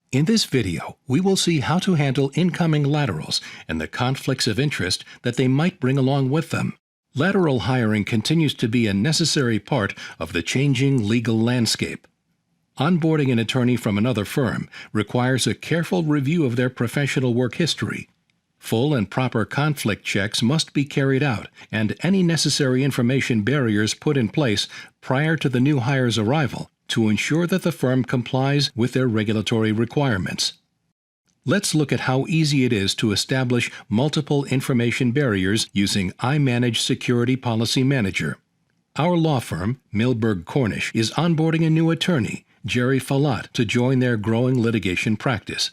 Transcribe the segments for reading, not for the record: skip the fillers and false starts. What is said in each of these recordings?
In this video, we will see how to handle incoming laterals and the conflicts of interest that they might bring along with them. Lateral hiring continues to be a necessary part of the changing legal landscape. Onboarding an attorney from another firm requires a careful review of their professional work history. Full and proper conflict checks must be carried out, and any necessary information barriers put in place prior to the new hire's arrival to ensure that the firm complies with their regulatory requirements. Let's look at how easy it is to establish multiple information barriers using iManage Security Policy Manager. Our law firm, Milberg Cornish, is onboarding a new attorney, Jerry Falat, to join their growing litigation practice.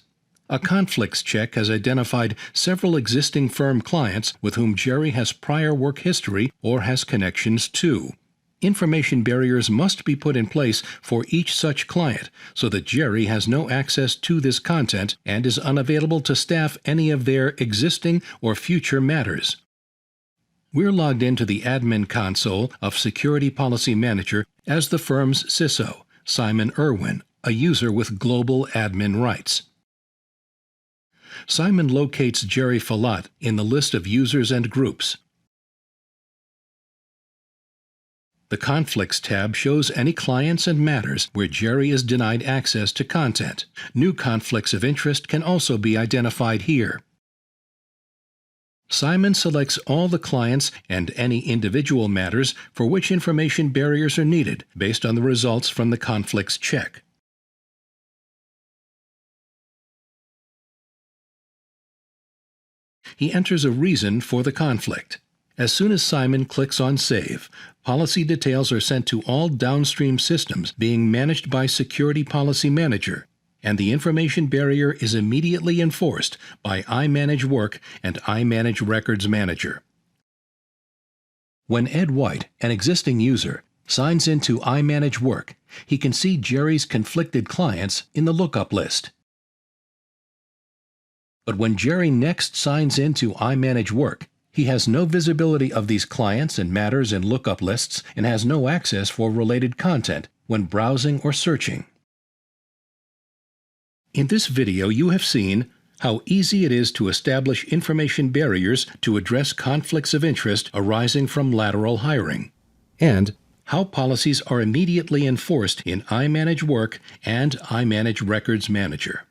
A conflicts check has identified several existing firm clients with whom Jerry has prior work history or has connections to. Information barriers must be put in place for each such client so that Jerry has no access to this content and is unavailable to staff any of their existing or future matters. We're logged into the admin console of Security Policy Manager as the firm's CISO, Simon Irwin, a user with global admin rights. Simon locates Jerry Falat in the list of users and groups. The Conflicts tab shows any clients and matters where Jerry is denied access to content. New conflicts of interest can also be identified here. Simon selects all the clients and any individual matters for which information barriers are needed based on the results from the conflicts check. He enters a reason for the conflict. As soon as Simon clicks on Save, policy details are sent to all downstream systems being managed by Security Policy Manager, and the information barrier is immediately enforced by iManage Work and iManage Records Manager. When Ed White, an existing user, signs into iManage Work, he can see Jerry's conflicted clients in the lookup list. But when Jerry next signs into iManage Work, he has no visibility of these clients and matters in lookup lists and has no access for related content when browsing or searching. In this video, you have seen how easy it is to establish information barriers to address conflicts of interest arising from lateral hiring, and how policies are immediately enforced in iManage Work and iManage Records Manager.